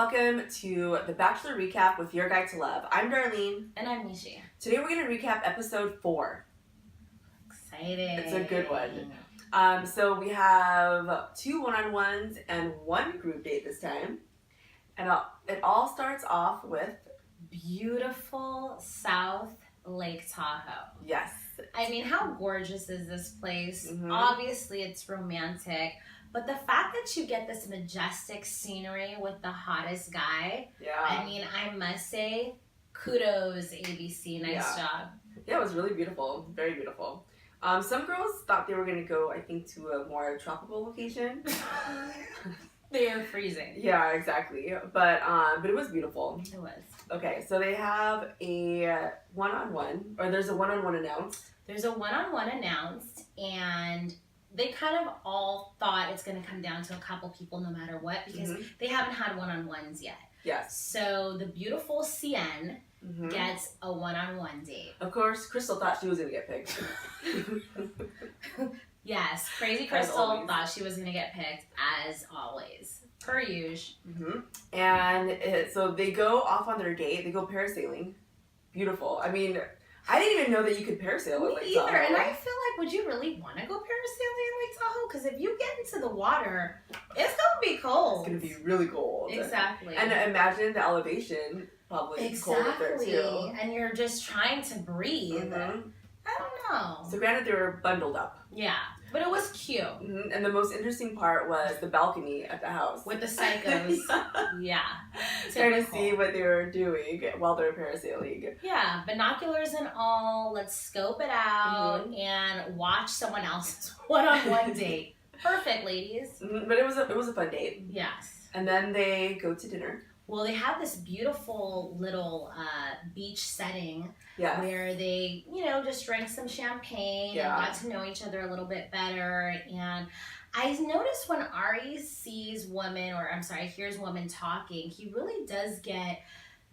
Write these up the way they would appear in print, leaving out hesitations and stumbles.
welcome to the Bachelor Recap with your guide to love. I'm Darlene. And I'm Michi. Today we're going to recap episode 4. Exciting. It's a good one. So we have 2 one-on-ones and 1 group date this time. And it all starts off with beautiful South Lake Tahoe. Yes. I mean, how gorgeous is this place? Mm-hmm. Obviously, it's romantic. But the fact that you get this majestic scenery with the hottest guy, I mean, I must say, kudos, ABC. Nice job. Yeah, it was really beautiful. Very beautiful. Some girls thought they were going to go, I think, to a more tropical location. They were freezing. Yeah, exactly. But it was beautiful. It was. Okay, so they have a one-on-one, or there's a one-on-one announced. There's a one-on-one announced, and they kind of all thought it's going to come down to a couple people no matter what, because they haven't had one-on-ones yet. Yes. So the beautiful CN gets a one-on-one date. Of course, Krystal thought she was going to get picked. Yes, Crazy Krystal thought she was going to get picked, as always. Per usual. And so they go off on their date. They go parasailing. Beautiful. I mean, I didn't even know that you could parasail at Lake Tahoe. And I feel like, would you really want to go parasailing in Lake Tahoe? Because if you get into the water, it's going to be cold. It's going to be really cold. Exactly. And imagine the elevation, probably cold up there too. And you're just trying to breathe. I don't know. So granted, they were bundled up. Yeah, but it was cute. And the most interesting part was the balcony at the house. With the psychos. Yeah. Trying to see what they were doing while they were parasailing. Yeah, binoculars and all. Let's scope it out and watch someone else's one-on-one date. Perfect, ladies. But it was a fun date. Yes. And then they go to dinner. Well, they have this beautiful little beach setting where they, just drank some champagne and got to know each other a little bit better. And I noticed when Arie hears women talking, he really does get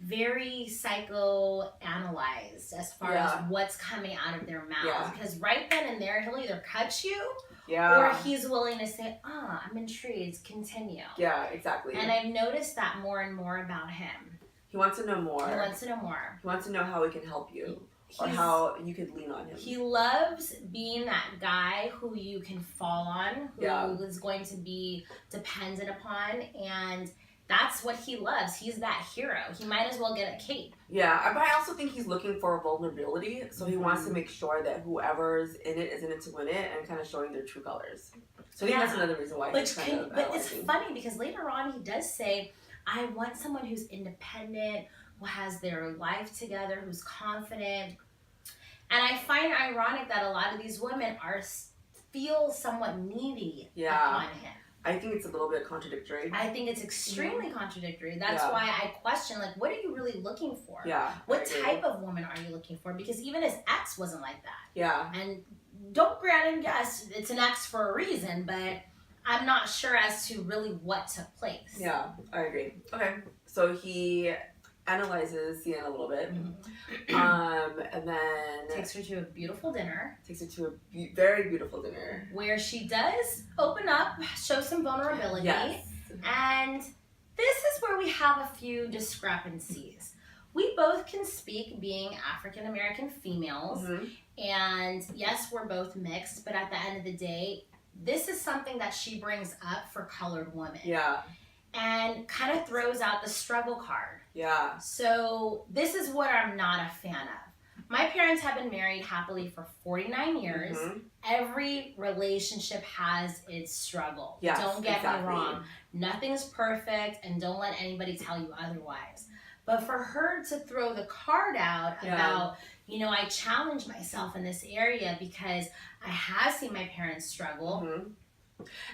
very psychoanalyzed as far as what's coming out of their mouths. Because right then and there, he'll either cut you or he's willing to say, I'm intrigued, continue. Yeah, exactly. And I've noticed that more and more about him. He wants to know more. He wants to know more. He wants to know how he can help you or how you could lean on him. He loves being that guy who you can fall on, who is going to be dependent upon, and that's what he loves. He's that hero. He might as well get a cape. Yeah, but I also think he's looking for vulnerability, so he wants to make sure that whoever's in it is in it to win it and kind of showing their true colors. So I think that's another reason why he's kind of But it's funny because later on he does say, I want someone who's independent, who has their life together, who's confident. And I find ironic that a lot of these women feel somewhat needy upon him. I think it's a little bit contradictory. I think it's extremely contradictory. That's why I question, what are you really looking for? Yeah. What type of woman are you looking for? Because even his ex wasn't like that. Yeah. And don't grant and guess, it's an ex for a reason, but I'm not sure as to really what took place. Yeah, I agree. Okay. So he analyzes Sienna a little bit. And then takes her to a beautiful dinner. Takes her to a very beautiful dinner. Where she does open up, show some vulnerability. Yes. And this is where we have a few discrepancies. We both can speak being African American females. And yes, we're both mixed, but at the end of the day, this is something that she brings up for colored women. Yeah. And kind of throws out the struggle card. Yeah. So this is what I'm not a fan of. My parents have been married happily for 49 years. Every relationship has its struggle. Yes, don't get me wrong. Nothing's perfect, and don't let anybody tell you otherwise. But for her to throw the card out about, I challenge myself in this area because I have seen my parents struggle.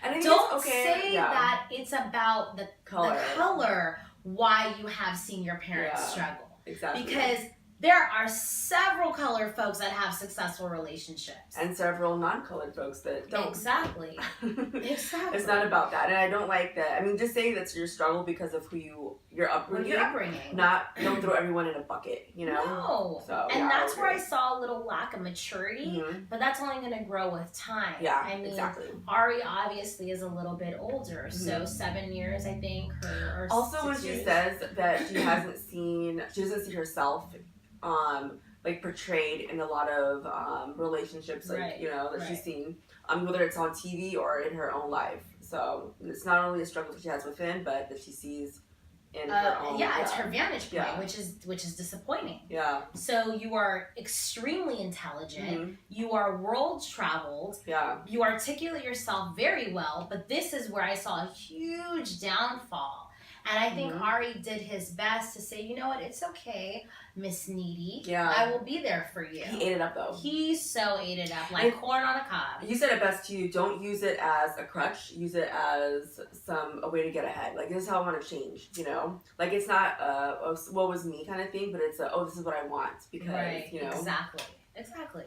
And don't say that it's about the color why you have seen your parents struggle. Exactly. Because There are several colored folks that have successful relationships. And several non-colored folks that don't. Exactly. Exactly. It's not about that. And I don't like that. I mean, just say that's your struggle because of your upbringing. Don't throw everyone in a bucket, you know? No. So, and that's where I saw a little lack of maturity, but that's only going to grow with time. Yeah, I mean, exactly. Arie obviously is a little bit older, so 7 years, I think. Or also, when she says that she doesn't see herself like portrayed in a lot of relationships, like she's seen, whether it's on TV or in her own life. So it's not only a struggle that she has within, but that she sees in her own. Yeah, it's her vantage point, which is disappointing. Yeah. So you are extremely intelligent. You are world traveled. Yeah. You articulate yourself very well, but this is where I saw a huge downfall. And I think Arie did his best to say, you know what, it's okay, Miss Needy. Yeah. I will be there for you. He ate it up, though. He so ate it up, like corn on a cob. You said it best, too. Don't use it as a crutch. Use it as a way to get ahead. Like, this is how I want to change, you know? Like, it's not what was me kind of thing, but it's this is what I want. Because, you know. Exactly.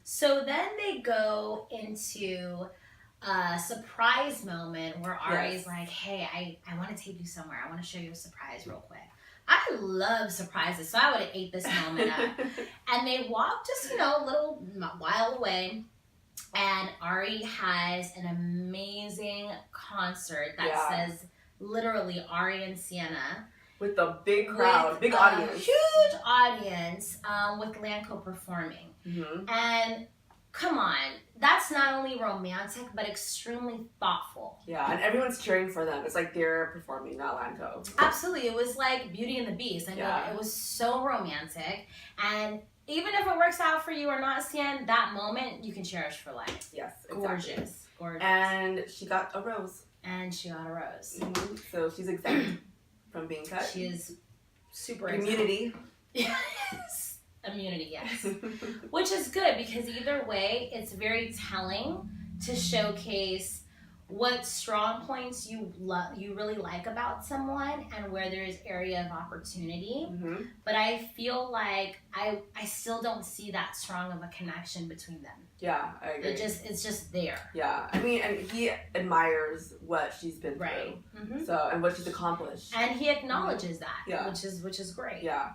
So then they go into a surprise moment where Arie's like, hey, I want to take you somewhere. I want to show you a surprise real quick. I love surprises, so I would have ate this moment up. And they walk just, a little while away, and Arie has an amazing concert that says literally Arie and Sienna. With a big crowd, big audience. Huge audience with Lanco performing. And come on, that's not only romantic, but extremely thoughtful. Yeah, and everyone's cheering for them. It's like they're performing, not Lanco. Absolutely. It was like Beauty and the Beast. I mean, it was so romantic. And even if it works out for you or not, Sian, that moment you can cherish for life. Yes, exactly. Gorgeous. And she got a rose. So she's exempt from being cut. She is super Immunity. Yes. Immunity, yes. Which is good because either way, it's very telling to showcase what strong points you really like about someone and where there's area of opportunity. But I feel like I still don't see that strong of a connection between them. Yeah, I agree. It's just there. Yeah, I mean, and he admires what she's been through, so and what she's accomplished, and he acknowledges that, which is great. Yeah.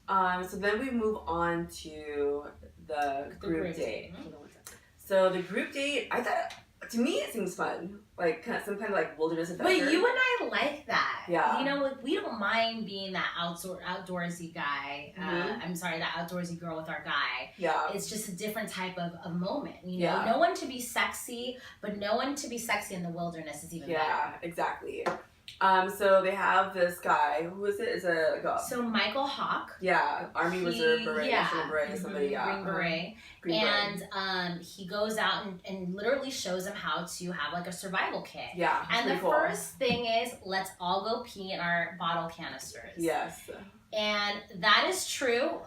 So then we move on to the group date. So the group date, I thought, to me, it seems fun. Like some kind of like wilderness adventure. But you and I like that. Yeah. Like we don't mind being that outdoorsy guy. I'm sorry, that outdoorsy girl with our guy. Yeah. It's just a different type of moment. No one to be sexy, but no one to be sexy in the wilderness is even better. Yeah, exactly. So they have this guy. Who is it? Is it so Michael Hawk? Yeah, Army Reserve Beret, National Beret, somebody. Green Beret. And he goes out and literally shows them how to have like a survival kit. Yeah. And the first thing is, let's all go pee in our bottle canisters. Yes. And that is true.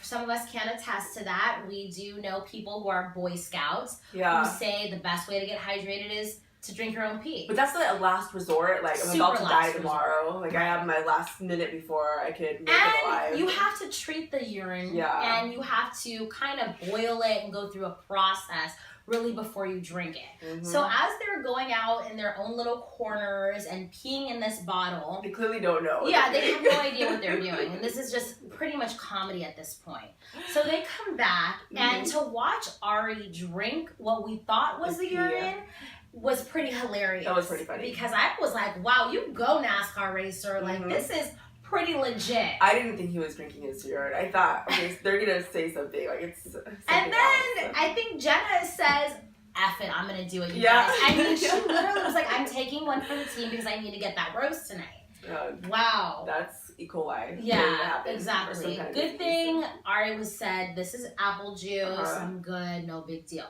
Some of us can attest to that. We do know people who are Boy Scouts who say the best way to get hydrated is to drink your own pee. But that's the last resort. Like, I'm about to die tomorrow. Like, I have my last minute before I could make it alive. And you have to treat the urine. Yeah. And you have to kind of boil it and go through a process really before you drink it. So as they're going out in their own little corners and peeing in this bottle. They clearly don't know. Yeah, they have no idea what they're doing. And this is just pretty much comedy at this point. So they come back and to watch Arie drink what we thought was the urine was pretty hilarious. That was pretty funny. Because I was like, wow, you go NASCAR racer. Like, this is pretty legit. I didn't think he was drinking his urine. I thought, okay, they're going to say something. Like, it's something And then I think Jenna says, F it, I'm going to do it, you guys. I mean, she literally was like, I'm taking one for the team because I need to get that roast tonight. Wow. That's E. coli. Yeah, exactly. Good thing Arie was said, this is apple juice. I'm good. No big deal.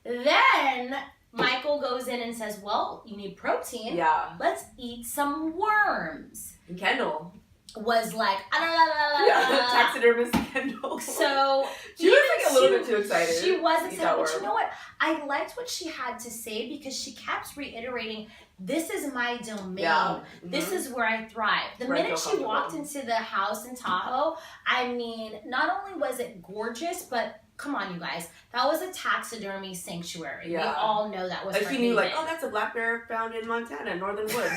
Then Michael goes in and says, well, you need protein. Yeah. Let's eat some worms. And Kendall. was like, taxidermist Kendall. So she was like a little bit too excited. She was excited, but you know what? I liked what she had to say because she kept reiterating, this is my domain. Yeah. This is where I thrive. The minute she walked into the house in Tahoe, I mean, not only was it gorgeous, but come on, you guys. That was a taxidermy sanctuary. Yeah. We all know that was like she knew, like, oh, that's a black bear found in Montana, Northern Woods.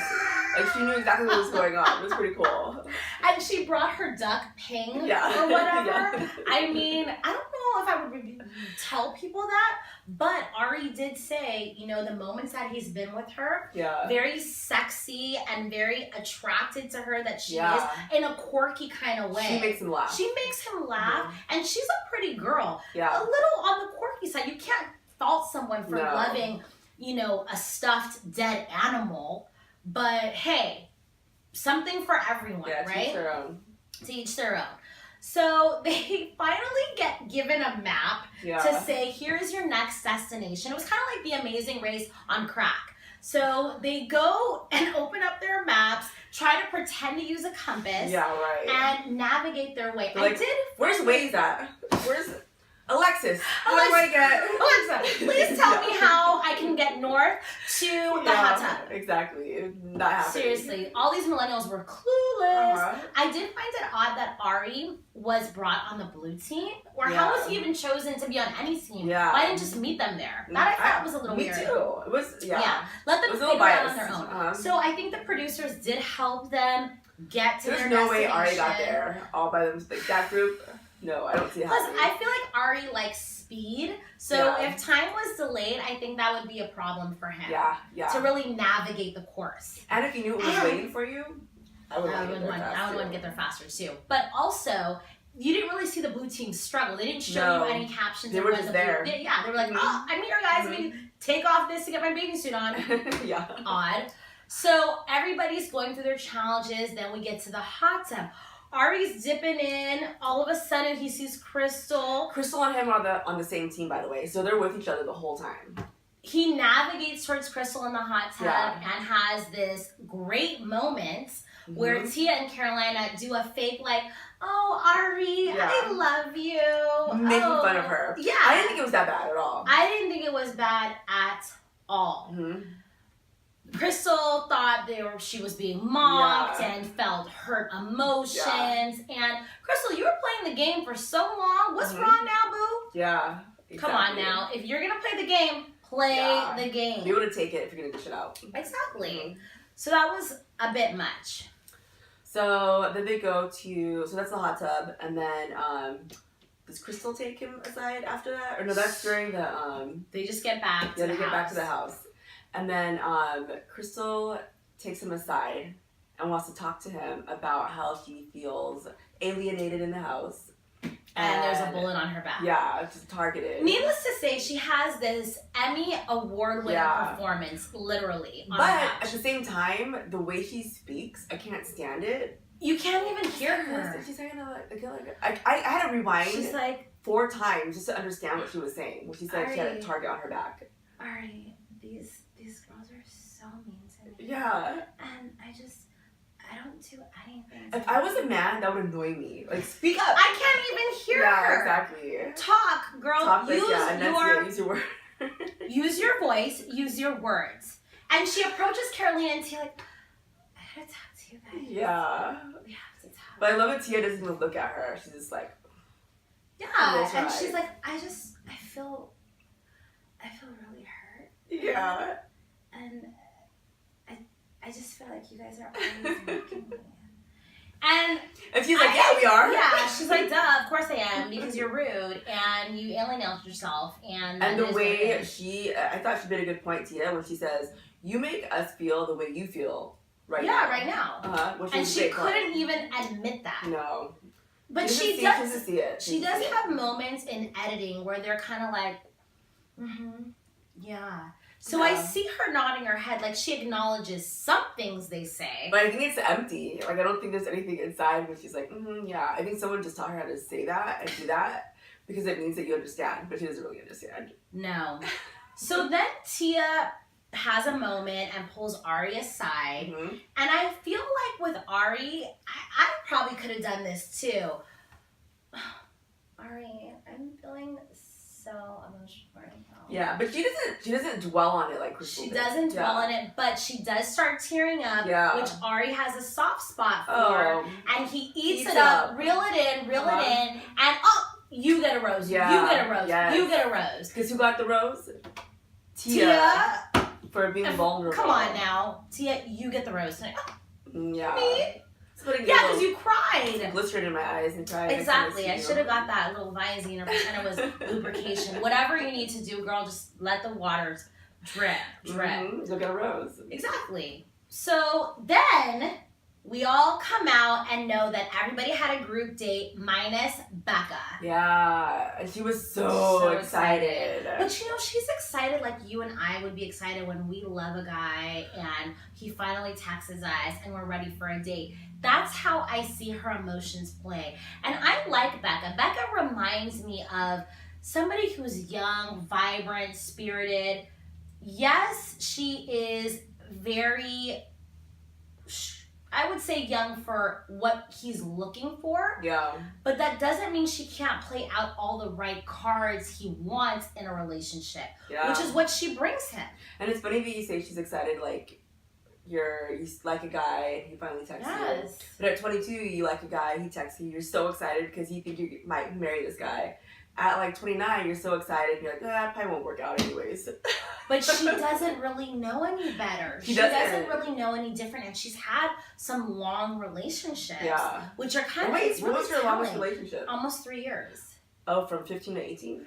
Like, she knew exactly what was going on. It was pretty cool. And she brought her duck Ping or whatever. Yeah. I mean, I don't know if I would tell people that, but Arie did say, you know, the moments that he's been with her, very sexy and very attracted to her that she is in a quirky kind of way. She makes him laugh. She makes him laugh, and she's a pretty girl. Yeah. A little on the quirky side. You can't fault someone for loving, you know, a stuffed dead animal, but hey, something for everyone, right? To each their own. To each their own. So they finally get given a map to say, here's your next destination. It was kind of like The Amazing Race on crack. So they go and open up their maps, try to pretend to use a compass, and navigate their way. Like, where's Waze at? Where's Alexis? How do I get Alexa? Please tell me how I can get north to the hot tub. Exactly, not happening. Seriously, all these millennials were clueless. I did find it odd that Arie was brought on the blue team, or how was he even chosen to be on any team? Why didn't just meet them there? That I thought was a little weird. Me too. It was Let them figure it out on their own. So I think the producers did help them get to their destination. There's no way Arie got there all by themselves. Like, that group. No, I don't see how. Plus, I feel like Arie likes speed, so if time was delayed, I think that would be a problem for him. To really navigate the course. And if you knew it was waiting for you, I would want to get there faster too. But also, you didn't really see the blue team struggle. They didn't show you any captions. They were just there. They were like, oh, I'm here, guys. Let me take off this to get my bathing suit on. Odd. So everybody's going through their challenges. Then we get to the hot tub. Arie's dipping in. All of a sudden, he sees Krystal. Krystal and him are on the same team, by the way. So they're with each other the whole time. He navigates towards Krystal in the hot tub and has this great moment where Tia and Carolina do a fake, like, oh, Arie, I love you. Making fun of her. Yeah. I didn't think it was that bad at all. I didn't think it was bad at all. Krystal thought she was being mocked and felt hurt emotions. And Krystal, you were playing the game for so long. What's wrong now, boo? Yeah. Exactly. Come on now. If you're going to play the game, play the game. Be able to take it if you're going to dish it out. Exactly. So that was a bit much. So then they go to, so that's the hot tub. And then does Krystal take him aside after that? Or no, that's during the... they just get back to the house. They get back to the house. And then Krystal takes him aside and wants to talk to him about how she feels alienated in the house. And there's a bullet on her back. Yeah, just targeted. Needless to say, she has this Emmy award-winning performance, literally. But at the same time, the way she speaks, I can't stand it. You can't even hear her. She's like, I had to rewind. She's like 4 times just to understand what she was saying. When she said she had a target on her back. Arie, these girls are so mean to me. Yeah. And I don't do anything. If I was a man, that would annoy me. Like, speak up. I can't even hear her. Yeah, exactly. Talk, girl. Talk, use your words. Use your voice. Use your words. And she approaches Carolina and Tia like, I gotta talk to you guys. Yeah. We have to talk. But I love it. Tia doesn't even look at her. She's just like. Yeah, and she's like, I feel really hurt. Yeah. And I just feel like you guys are always mocking me. And she's like, yeah, we are. Yeah, she's like, duh, of course I am, because you're rude and you alienated yourself. And the way I thought she made a good point, Tia, when she says, you make us feel the way you feel right now. Yeah, right now. And she couldn't even admit that. No. But she does have moments in editing where they're kind of like, yeah. So I see her nodding her head like she acknowledges some things they say. But I think it's empty. Like, I don't think there's anything inside where she's like, yeah. I think someone just taught her how to say that and do that because it means that you understand, but she doesn't really understand. No. So then Tia has a moment and pulls Arie aside. And I feel like with Arie, I probably could have done this too. Arie, I'm feeling so emotional right now. Yeah, but she doesn't dwell on it like Krystal She doesn't dwell on it, but she does start tearing up, which Arie has a soft spot for. And he eats it up, reel it in, and you get a rose. Yeah. You get a rose. Yes. You get a rose. Because who got the rose? Tia. For being vulnerable. Come on now. Tia, you get the rose. Yeah. Me? Because you cried. Glycerin in my eyes and cried. Exactly. I should have got that little Visine, and it was lubrication. Whatever you need to do, girl, just let the waters drip. You'll get a rose. Exactly. So then we all come out and know that everybody had a group date minus Bekkah. Yeah. And she was so excited. But she's excited like you and I would be excited when we love a guy and he finally texts us and we're ready for a date. That's how I see her emotions play. And I like Bekkah. Bekkah reminds me of somebody who's young, vibrant, spirited. Yes, she is very, I would say, young for what he's looking for. Yeah. But that doesn't mean she can't play out all the right cards he wants in a relationship. Yeah. Which is what she brings him. And it's funny that you say she's excited, like, you like a guy, he finally texts you. But at 22, you like a guy, he texts you, you're so excited because you think you might marry this guy. At like 29, you're so excited, you're like, it probably won't work out anyways. But she doesn't really know any better. She doesn't really know any different, and she's had some long relationships, which are kind of Wait, what was your longest relationship? Almost 3 years. Oh, from 15 to 18?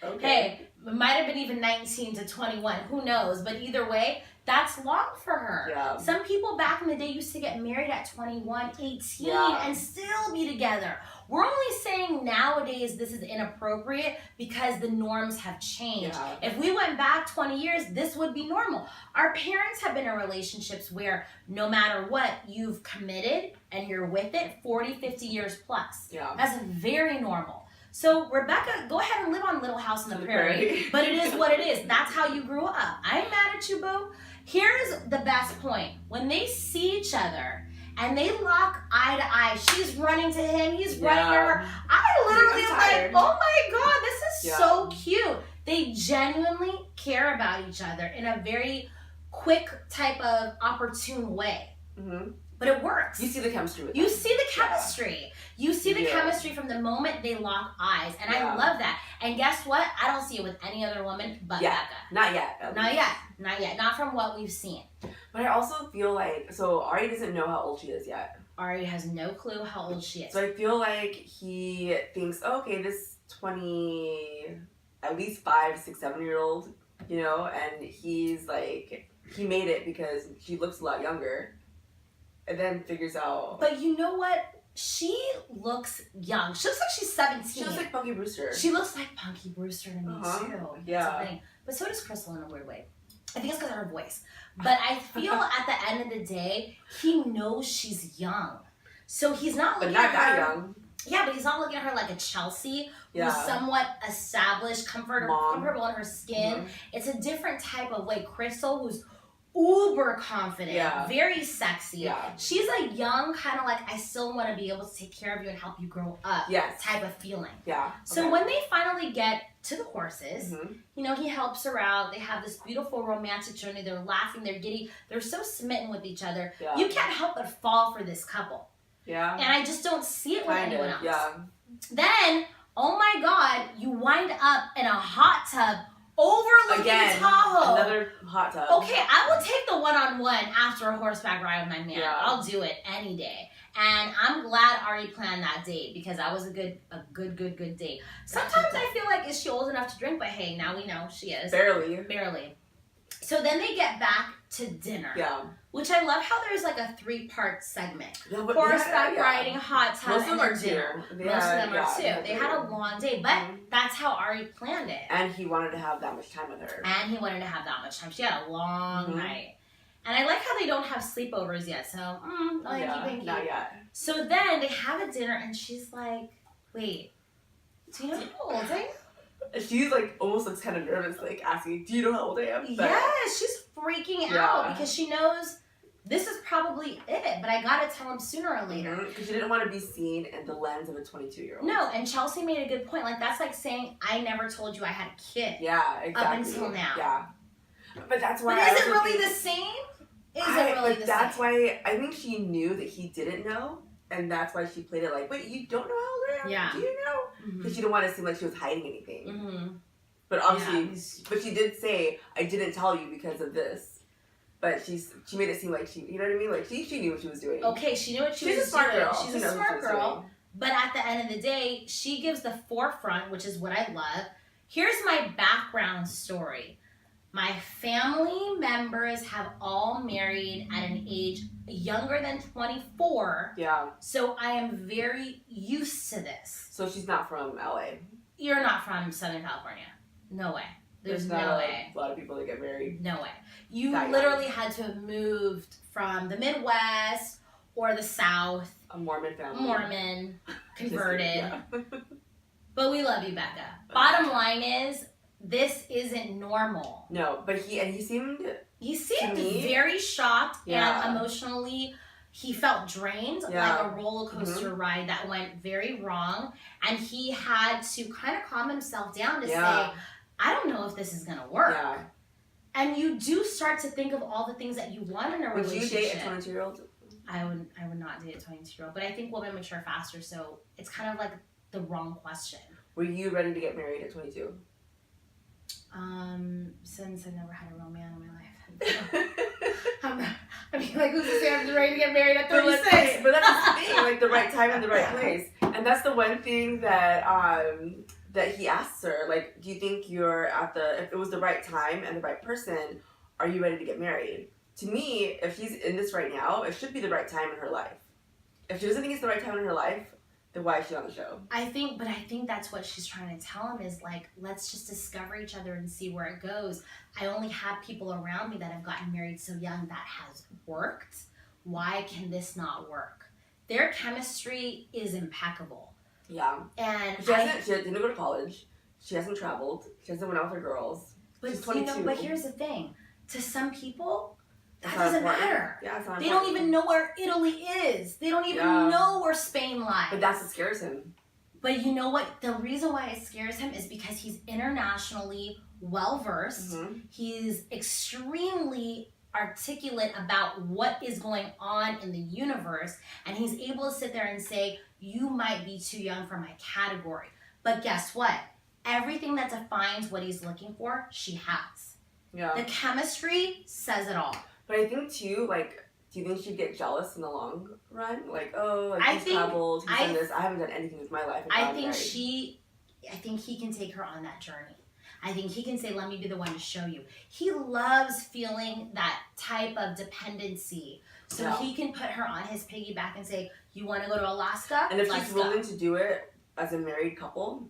Okay. Hey, it might have been even 19 to 21, who knows? But either way, that's long for her. Yeah. Some people back in the day used to get married at 21, 18, and still be together. We're only saying nowadays this is inappropriate because the norms have changed. Yeah. If we went back 20 years, this would be normal. Our parents have been in relationships where no matter what, you've committed and you're with it 40, 50 years plus. Yeah. That's very normal. So, Rebecca, go ahead and live on Little House on the Prairie. But it is what it is. That's how you grew up. I ain't mad at you, boo. Here's the best point. When they see each other and they lock eye to eye, she's running to him, he's running to her. I literally am like, oh my God, this is so cute. They genuinely care about each other in a very quick type of opportune way. Mm-hmm. But it works. You see the chemistry with them. You see the chemistry. Yeah. You see the chemistry from the moment they lock eyes. And I love that. And guess what? I don't see it with any other woman but Bekkah. Not yet. Not yet. Not from what we've seen. But I also feel like, so Arie doesn't know how old she is yet. Arie has no clue how old she is. So I feel like he thinks, okay, this 20, at least 5, 6, 7-year-old, and he's like, he made it because she looks a lot younger. And then figures out. But you know what? She looks young. She looks like she's 17. She looks like Punky Brewster. She looks like Punky Brewster to me too. Yeah. But so does Krystal in a weird way. I think it's because of her voice. But I feel at the end of the day, he knows she's young. So he's not looking at her. But not that young. Yeah, but he's not looking at her like a Chelsea who's somewhat established, comfortable in her skin. Mm-hmm. It's a different type of way. Krystal, who's uber confident, very sexy. Yeah. She's a young, kind of like, I still want to be able to take care of you and help you grow up type of feeling. Yeah. So when they finally get to the horses, he helps her out. They have this beautiful romantic journey. They're laughing, they're giddy. They're so smitten with each other. Yeah. You can't help but fall for this couple. Yeah. And I just don't see it with anyone else. Yeah. Then, oh my God, you wind up in a hot tub overlooking Tahoe. Another hot tub. Okay, I will take the one-on-one after a horseback ride with my man. Yeah. I'll do it any day. And I'm glad Arie planned that date because that was a good date. Sometimes I feel like, is she old enough to drink? But hey, now we know she is. Barely. So then they get back to dinner. Yeah. Which I love how there's like a 3-part segment. Yeah, horseback riding, hot tub, and dinner. Most of them are two. They had a long day, but that's how Arie planned it. And he wanted to have that much time with her. She had a long night. And I like how they don't have sleepovers yet, so not yet. So then they have a dinner, and she's like, wait, do you know how old I am? She's like almost looks kind of nervous, like asking, "Do you know how old I am?" But, yeah, she's freaking out because she knows this is probably it. But I gotta tell him sooner or later because she didn't want to be seen in the lens of a 22-year-old. No, and Chelsea made a good point. Like that's like saying I never told you I had a kid. Yeah, exactly. Up until now. Yeah, but that's why. But is it really the same? Is it really the same? That's why I think she knew that he didn't know. And that's why she played it like, wait, you don't know how old I am? Yeah. Do you know? Because she didn't want to seem like she was hiding anything. Mm-hmm. But obviously, but she did say, I didn't tell you because of this. But she made it seem like she, you know what I mean? Like she knew what she was doing. Okay, she knew what she was doing. She's a smart girl. She's a smart girl. But at the end of the day, she gives the forefront, which is what I love. Here's my background story. My family members have all married at an age younger than 24. Yeah. So I am very used to this. So she's not from LA. You're not from Southern California. No way. There's no way. A lot of people that get married. No way. You literally had to have moved from the Midwest or the South. A Mormon family. Mormon, converted. But we love you, Bekkah. Bottom line is, this isn't normal. No, but he seemed very shocked and emotionally. He felt drained, like a roller coaster ride that went very wrong, and he had to kind of calm himself down to say, I don't know if this is gonna work. Yeah. And you do start to think of all the things that you want in a relationship. Would you date a 22-year-old? I would not date a 22-year-old, but I think women mature faster, so it's kind of like the wrong question. Were you ready to get married at 22? Since I never had a real man in my life. I mean, like, who's to say I'm ready to get married at 36? But that's the thing, like the right time and the right place. And that's the one thing that that he asks her, like, do you think you're if it was the right time and the right person, are you ready to get married? To me, if he's in this right now, it should be the right time in her life. If she doesn't think it's the right time in her life, then why is she on the show? I think that's what she's trying to tell him is like, let's just discover each other and see where it goes. I only have people around me that have gotten married so young that has worked. Why can this not work? Their chemistry is impeccable. Yeah. And she didn't go to college. She hasn't traveled. She hasn't went out with her girls. But she's 22. But here's the thing. To some people, that doesn't matter. Yeah, it's not they don't even know where Italy is. They don't even know where Spain lies. But that's what scares him. But you know what? The reason why it scares him is because he's internationally well-versed. Mm-hmm. He's extremely articulate about what is going on in the universe. And he's able to sit there and say, you might be too young for my category. But guess what? Everything that defines what he's looking for, she has. Yeah. The chemistry says it all. But I think too, like, do you think she'd get jealous in the long run? Like, oh, like he's traveled, he's done this. I haven't done anything with my life. I think he can take her on that journey. I think he can say, let me be the one to show you. He loves feeling that type of dependency. So he can put her on his piggyback and say, you want to go to Alaska? And if she's willing to do it as a married couple,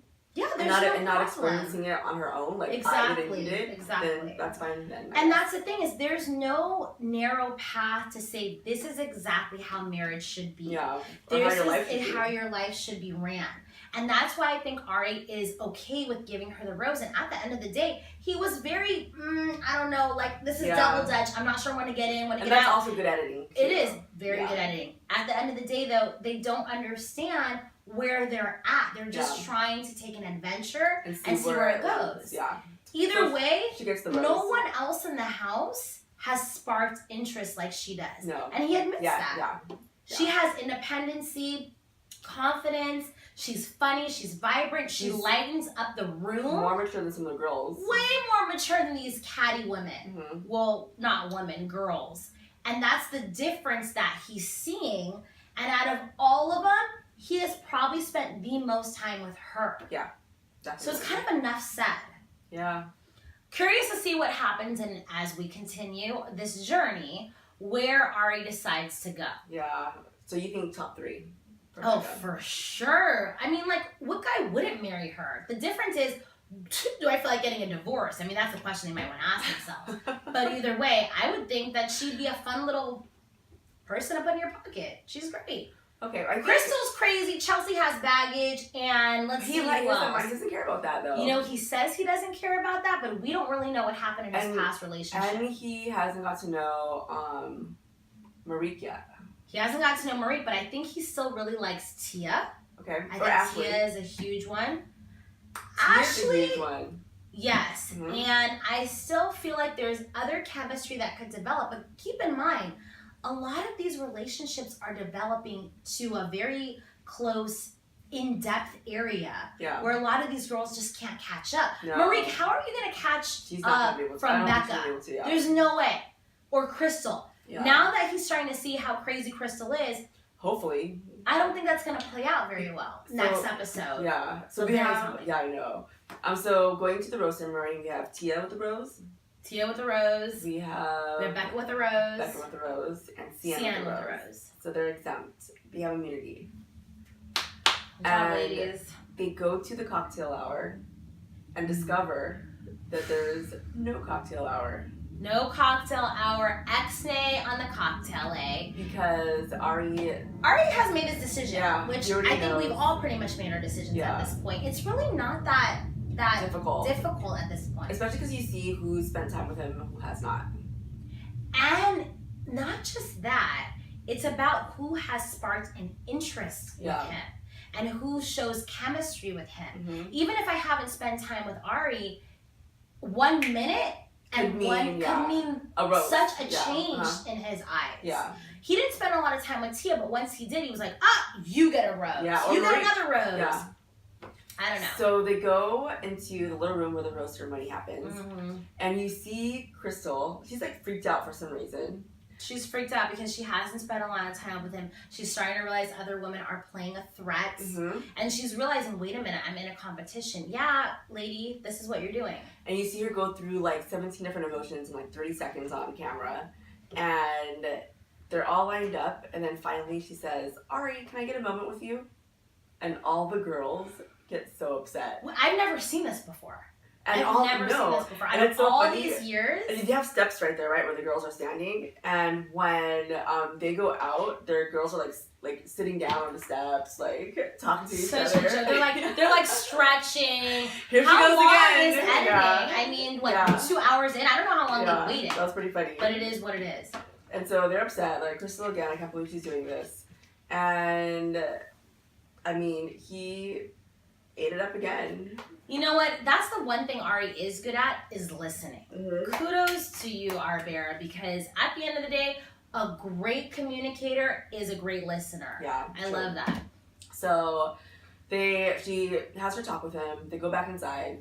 and not experiencing it on her own, like I didn't need it, then that's fine then. And that's the thing is there's no narrow path to say this is exactly how marriage should be. Yeah. How your life should be ran. And that's why I think Arie is okay with giving her the rose. And at the end of the day, he was very, I don't know, like this is double dutch. I'm not sure when to get in, when to get out. And that's also good editing. It is very good editing. At the end of the day, though, they don't understand where they're at. They're just trying to take an adventure and see where it goes. Yeah. Either way, she gets the rose. No one else in the house has sparked interest like she does. No. And he admits that. Yeah. She has independency, confidence. She's funny. She's vibrant. She lightens up the room. More mature than some of the girls. Way more mature than these catty women. Mm-hmm. Well, not women, girls. And that's the difference that he's seeing. And out of all of them, he has probably spent the most time with her. Yeah, definitely. So it's kind of enough said. Yeah. Curious to see what happens as we continue this journey, where Arie decides to go. Yeah. So you think top 3? For sure. I mean, like, what guy wouldn't marry her? The difference is, do I feel like getting a divorce? I mean, that's the question they might want to ask themselves. But either way, I would think that she'd be a fun little person to put in your pocket. She's great. Okay, Krystal's crazy. Chelsea has baggage, and let's see who else. He doesn't care about that though. You know, he says he doesn't care about that, but we don't really know what happened in his past relationship. And he hasn't got to know Marique yet. He hasn't got to know Marique, but I think he still really likes Tia. Okay. I think Tia is a huge one. Ashley. A huge one. Yes, and I still feel like there's other chemistry that could develop, but keep in mind, a lot of these relationships are developing to a very close, in-depth area where a lot of these girls just can't catch up. No. Marique, how are you going to catch up from Bekkah? There's no way. Or Krystal. Yeah. Now that he's starting to see how crazy Krystal is, hopefully. I don't think that's going to play out very well next episode. Yeah. So we have, I know. So going to the rose ceremony, we have Tia with the rose. Tia with the rose. We have Bekkah with the rose. Bekkah with the rose. And Sienna with the rose. So they're exempt. We have immunity. And ladies. They go to the cocktail hour and discover that there's no cocktail hour. No cocktail hour. X-nay on the cocktail A. Because Arie has made his decision, which I think we've all pretty much made our decisions at this point. It's really not that difficult at this point. Especially because you see who spent time with him and who has not. And not just that, it's about who has sparked an interest with him and who shows chemistry with him. Even if I haven't spent time with Arie, 1 minute could mean such a change in his eyes. Yeah. He didn't spend a lot of time with Tia, but once he did, he was like, you get a rose. Yeah, you get another rose. Yeah. I don't know. So they go into the little room where the rose ceremony happens. And you see Krystal. She's like freaked out for some reason. She's freaked out because she hasn't spent a lot of time with him. She's starting to realize other women are playing a threat. And she's realizing, wait a minute, I'm in a competition. Yeah, lady, this is what you're doing. And you see her go through like 17 different emotions in like 30 seconds on camera. And they're all lined up. And then finally she says, Arie, can I get a moment with you? And all the girls get so upset. Well, I've never seen this before. And I've never seen this before. And it's so all funny. These years. And you have steps right there, right, where the girls are standing. And when they go out, their girls are like sitting down on the steps, like talking to each other. They're like stretching. Here she goes again. Is editing? I mean, 2 hours in. I don't know how long they waited. That was pretty funny. But it is what it is. And so they're upset. Like, Krystal again, I can't believe she's doing this. And I mean, he ate it up again. You know what? That's the one thing Arie is good at, is listening. Kudos to you, Arbera, because at the end of the day, a great communicator is a great listener. Yeah, I love that. So she has her talk with him. They go back inside.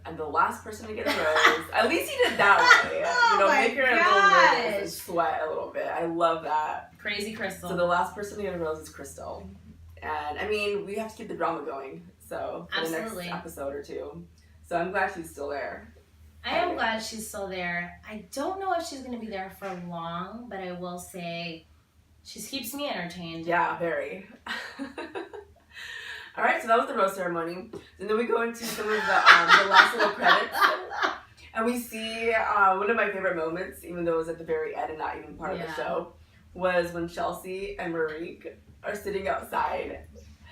And the last person to get a rose, at least he did that way. Make her a little nervous and sweat a little bit. I love that. Crazy Krystal. So the last person to get a rose is Krystal. And I mean, we have to keep the drama going. So for the next episode or two. So I'm glad she's still there. I am glad she's still there. I don't know if she's going to be there for long, but I will say she keeps me entertained. Yeah, very. All right, so that was the rose ceremony. And then we go into some of the last little credits. And we see one of my favorite moments, even though it was at the very end and not even part of the show, was when Chelsea and Marique are sitting outside.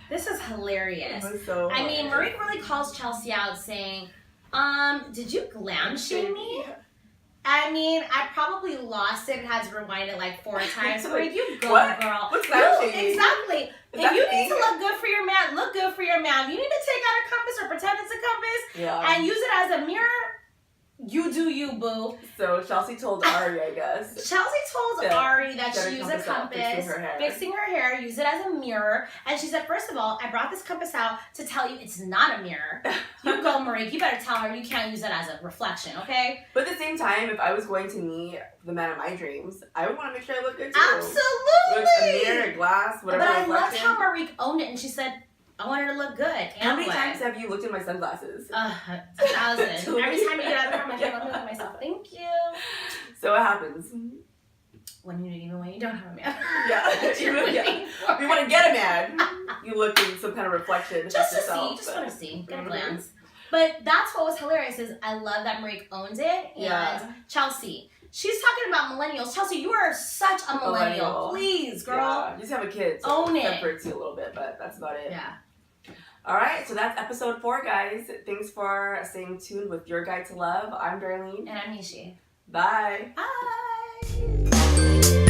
This is hilarious. It was so I mean, Marique really calls Chelsea out saying, did you glam shame me? I mean, I probably lost it and had to rewind it like 4 times. Marique, you go, girl. What's that? Exactly. If you need to look good for your man, look good for your man. You need to take out a compass or pretend it's a compass and use it as a mirror. You do you, boo. So Chelsea told Arie, I guess. Chelsea told Arie that she used a compass, fixing her hair, use it as a mirror. And she said, first of all, I brought this compass out to tell you it's not a mirror. You go, Marique. You better tell her you can't use it as a reflection, okay? But at the same time, if I was going to meet the man of my dreams, I would want to make sure I look good too. Absolutely. With a mirror, a glass, whatever. But I loved how Marique owned it and she said, I want her to look good. How many times have you looked at my sunglasses? 1,000. Every time you get out of the car, I'm like, look at myself. Thank you. So it happens. Even when you don't have a man. Yeah. We want to get a man. You look in some kind of reflection. Just to see. Just want to see. Get a glance. But that's what was hilarious is I love that Marique owns it. And Chelsea. She's talking about millennials. Chelsea, you are such a millennial. Please, girl. Yeah, you just have a kid, so it separates you a little bit, but that's about it. Yeah. All right, so that's episode 4, guys. Thanks for staying tuned with Your Guide to Love. I'm Darlene. And I'm Michi. Bye. Bye.